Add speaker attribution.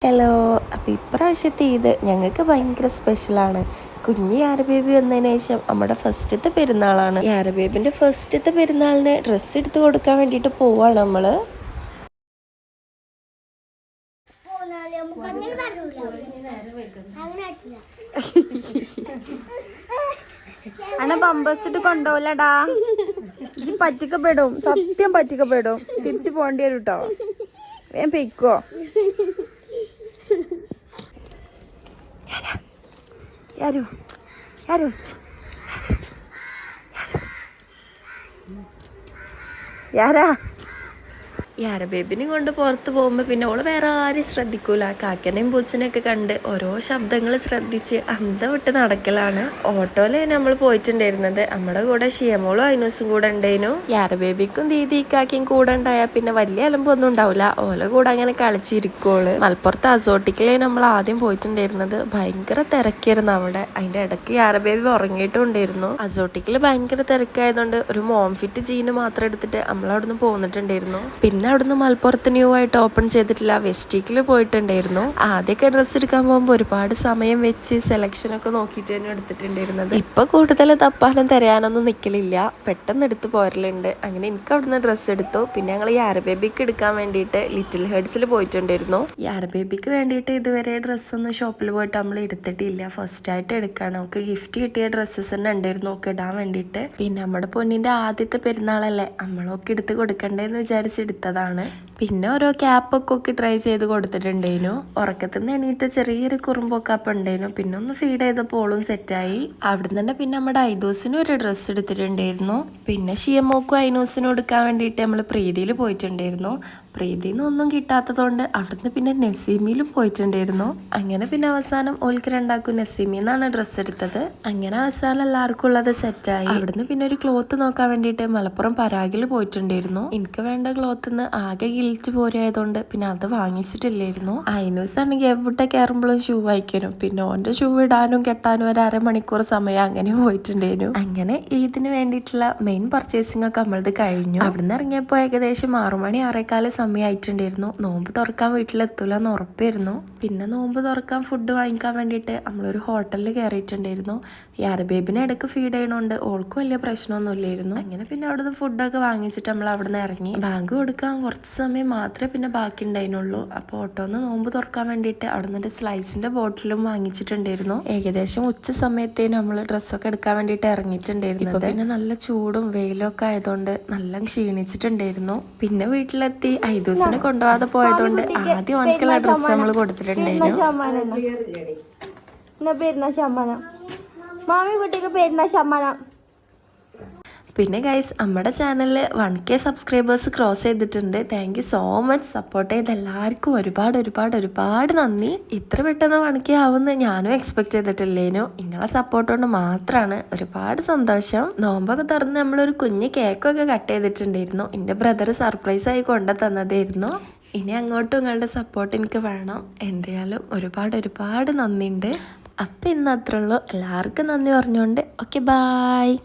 Speaker 1: Hello. അപ്പോൾ ഇപ്രാവശ്യത്തെ ഈദ് ഞങ്ങൾക്ക് ഭയങ്കര സ്പെഷ്യലാണ്. കുഞ്ഞ് യാര ബേബി വന്നതിന് ശേഷം നമ്മുടെ ഫസ്റ്റത്തെ പെരുന്നാളാണ്. യാര ബേബിൻ്റെ ഫസ്റ്റത്തെ പെരുന്നാളിന് ഡ്രസ്സ് എടുത്ത് കൊടുക്കാൻ വേണ്ടിയിട്ട് പോവാണ് നമ്മൾ.
Speaker 2: അന പമ്പസിട്ട് കൊണ്ടുപോലടാ, പറ്റിക്കപ്പെടും, സത്യം പറ്റിക്കപ്പെടും. തിരിച്ചു പോണ്ടി വരും കേട്ടോ. വേഗം പെയ്ക്കോ. യാരാ
Speaker 1: യാര ബേബിനെ കൊണ്ട് പുറത്ത് പോകുമ്പോൾ പിന്നെ ഓള് വേറെ ആരും ശ്രദ്ധിക്കൂല. കാക്കനെയും പൂച്ചനെയൊക്കെ കണ്ട് ഓരോ ശബ്ദങ്ങൾ ശ്രദ്ധിച്ച് അന്തം വിട്ട് നടക്കലാണ്. ഓട്ടോയിലാണ് നമ്മൾ പോയിട്ടുണ്ടായിരുന്നത്. നമ്മുടെ കൂടെ ഷിയമോളും ഐനൂസും കൂടെ ഉണ്ടായിരുന്നു. യാര ബേബിക്കും ദീദി കാക്കയും കൂടെ ഉണ്ടായാൽ പിന്നെ വലിയ അലമ്പൊന്നും ഉണ്ടാവില്ല. ഓല കൂടെ അങ്ങനെ കളിച്ചിരിക്കോള്. മലപ്പുറത്ത് അസോട്ടിക്കിലേ നമ്മൾ ആദ്യം പോയിട്ടുണ്ടായിരുന്നത്. ഭയങ്കര തിരക്കായിരുന്നു അവിടെ. അതിന്റെ ഇടയ്ക്ക് യാര ബേബി ഉറങ്ങിയിട്ടും ഉണ്ടായിരുന്നു. അസോട്ടിക്കില് ഭയങ്കര തിരക്കായതുകൊണ്ട് ഒരു മോംഫിറ്റ് ജീന് മാത്രം എടുത്തിട്ട് നമ്മൾ അവിടുന്ന് പോന്നിട്ടുണ്ടായിരുന്നു. പിന്നെ അവിടുന്ന് മലപ്പുറത്ത് ന്യൂ ആയിട്ട് ഓപ്പൺ ചെയ്തിട്ടില്ല വെസ്റ്റീക്കിൽ പോയിട്ടുണ്ടായിരുന്നു. ആദ്യമൊക്കെ ഡ്രസ്സ് എടുക്കാൻ പോകുമ്പോൾ ഒരുപാട് സമയം വെച്ച് സെലക്ഷനൊക്കെ നോക്കിയിട്ട് തന്നെ എടുത്തിട്ടുണ്ടായിരുന്നത്. ഇപ്പൊ കൂടുതൽ തപ്പാനും തരാനൊന്നും നിൽക്കലില്ല, പെട്ടെന്ന് എടുത്ത് പോരലുണ്ട്. അങ്ങനെ എനിക്ക് അവിടുന്ന് ഡ്രസ്സ് എടുത്തു. പിന്നെ ഞങ്ങൾ യാര ബേബിക്ക് എടുക്കാൻ വേണ്ടിയിട്ട് ലിറ്റിൽ ഹെഡ്സിൽ പോയിട്ടുണ്ടായിരുന്നു. യാര ബേബിക്ക് വേണ്ടിയിട്ട് ഇതുവരെ ഡ്രസ്സൊന്നും ഷോപ്പിൽ പോയിട്ട് നമ്മൾ എടുത്തിട്ടില്ല. ഫസ്റ്റ് ആയിട്ട് എടുക്കുകയാണ്. നമുക്ക് ഗിഫ്റ്റ് കിട്ടിയ ഡ്രസ്സസ് തന്നെ ഉണ്ടായിരുന്നു ഒക്കെ ഇടാൻ വേണ്ടിയിട്ട്. പിന്നെ നമ്മുടെ പൊന്നിന്റെ ആദ്യത്തെ പെരുന്നാളല്ലേ, നമ്മളൊക്കെ എടുത്ത് കൊടുക്കണ്ടേന്ന് വിചാരിച്ച് എടുത്തതാണ്. പിന്നെ ഓരോ ക്യാപ്പൊക്കെ ട്രൈ ചെയ്ത് കൊടുത്തിട്ടുണ്ടായിരുന്നു. ഉറക്കത്തിൽ നിന്ന് എണീറ്റ ചെറിയൊരു കുറുമ്പൊക്കെ അപ്പം ഉണ്ടായിരുന്നു. പിന്നെ ഒന്ന് ഫീഡ് ചെയ്തപ്പോൾ ഓളും സെറ്റായി. അവിടെ തന്നെ പിന്നെ നമ്മുടെ ഐദോസിനും ഒരു ഡ്രസ്സ് എടുത്തിട്ടുണ്ടായിരുന്നു. പിന്നെ ഷിയമോക്കും ഐനോസിനും എടുക്കാൻ വേണ്ടിയിട്ട് നമ്മൾ പ്രീതിയിൽ പോയിട്ടുണ്ടായിരുന്നു. പ്രീതിന്ന് ഒന്നും കിട്ടാത്തതുകൊണ്ട് അവിടുന്ന് പിന്നെ നസീമിയിലും പോയിട്ടുണ്ടായിരുന്നു. അങ്ങനെ പിന്നെ അവസാനം ഓൽക്ക് രണ്ടാക്കും നസീമിന്നാണ് ഡ്രസ്സ് എടുത്തത്. അങ്ങനെ അവസാനം എല്ലാവർക്കും ഉള്ളത് സെറ്റായി. അവിടുന്ന് പിന്നെ ഒരു ക്ലോത്ത് നോക്കാൻ വേണ്ടിയിട്ട് മലപ്പുറം പരാഗിൽ പോയിട്ടുണ്ടായിരുന്നു. എനിക്ക് വേണ്ട ക്ലോത്ത് ആകെ ഗിൽറ്റ് പോരായതുകൊണ്ട് പിന്നെ അത് വാങ്ങിച്ചിട്ടില്ലായിരുന്നു. ഐനൂസ് ആണെങ്കിൽ എവിടെ കയറുമ്പോഴും ഷൂ വായിക്കാനും പിന്നെ ഓന്റെ ഷൂ ഇടാനും കെട്ടാനും ഒരു അരമണിക്കൂർ സമയം അങ്ങനെ പോയിട്ടുണ്ടായിരുന്നു. അങ്ങനെ ഇതിന് വേണ്ടിയിട്ടുള്ള മെയിൻ പർച്ചേസിംഗ് ഒക്കെ നമ്മളത് കഴിഞ്ഞു. അവിടുന്ന് ഇറങ്ങിയപ്പോൾ ഏകദേശം 6 മണി 6:15 സമയമായിട്ടുണ്ടായിരുന്നു. നോമ്പ് തുറക്കാൻ വീട്ടിലെത്തൂലെന്ന് ഉറപ്പായിരുന്നു. പിന്നെ നോമ്പ് തുറക്കാൻ ഫുഡ് വാങ്ങിക്കാൻ വേണ്ടിയിട്ട് നമ്മളൊരു ഹോട്ടലിൽ കയറിയിട്ടുണ്ടായിരുന്നു. യാര ബേബിനെ ഇടയ്ക്ക് ഫീഡ് ചെയ്യണോണ്ട് ഓൾക്ക് വലിയ പ്രശ്നമൊന്നും ഇല്ലായിരുന്നു. അങ്ങനെ പിന്നെ അവിടുന്ന് ഫുഡൊക്കെ വാങ്ങിച്ചിട്ട് നമ്മൾ അവിടുന്ന് ഇറങ്ങി. ബാങ്ക് കൊടുക്കാൻ കുറച്ച് സമയം മാത്രമേ പിന്നെ ബാക്കി ഉണ്ടായിരുന്നുള്ളൂ. അപ്പോൾ ഓട്ടോന്ന് നോമ്പ് തുറക്കാൻ വേണ്ടിയിട്ട് അവിടുന്ന് സ്ലൈസിന്റെ ബോട്ടിലും വാങ്ങിച്ചിട്ടുണ്ടായിരുന്നു. ഏകദേശം ഉച്ച സമയത്തേന് നമ്മൾ ഡ്രസ്സൊക്കെ എടുക്കാൻ വേണ്ടിയിട്ട് ഇറങ്ങിയിട്ടുണ്ടായിരുന്നത്. പിന്നെ നല്ല ചൂടും വെയിലും ഒക്കെ ആയതുകൊണ്ട് നല്ല ക്ഷീണിച്ചിട്ടുണ്ടായിരുന്നു. പിന്നെ വീട്ടിലെത്തി ഐദൂസിനെ കൊണ്ടുപോകാതെ പോയതുകൊണ്ട് ആദ്യം ഓനക്കുള്ള ഡ്രസ്സ് നമ്മൾ കൊടുത്തിട്ടുണ്ടായിരുന്നു.
Speaker 2: മാമി കുട്ടിക്ക് പേരുന്ന ശമ്മാനം.
Speaker 1: പിന്നെ ഗൈസ് നമ്മുടെ ചാനലിൽ 1K സബ്സ്ക്രൈബേഴ്സ് ക്രോസ് ചെയ്തിട്ടുണ്ട്. Thank you so much. Support ചെയ്ത് എല്ലാവർക്കും ഒരുപാട് നന്ദി. ഇത്ര പെട്ടെന്ന് 1K ആവുമെന്ന് ഞാനും എക്സ്പെക്ട് ചെയ്തിട്ടില്ലേനു. നിങ്ങളെ സപ്പോർട്ട് കൊണ്ട് മാത്രമാണ്. ഒരുപാട് സന്തോഷം. നോമ്പൊക്കെ തുറന്ന് നമ്മളൊരു കുഞ്ഞ് കേക്കൊക്കെ കട്ട് ചെയ്തിട്ടുണ്ടായിരുന്നു. എൻ്റെ ബ്രദർ സർപ്രൈസായി കൊണ്ടു തന്നതായിരുന്നു. ഇനി അങ്ങോട്ടും നിങ്ങളുടെ സപ്പോർട്ട് എനിക്ക് വേണം. എന്തായാലും ഒരുപാട് നന്ദിയുണ്ട്. അപ്പം ഇന്ന് അത്രേ ഉള്ളൂ. എല്ലാവർക്കും നന്ദി പറഞ്ഞുകൊണ്ട് ഓക്കെ ബായ്.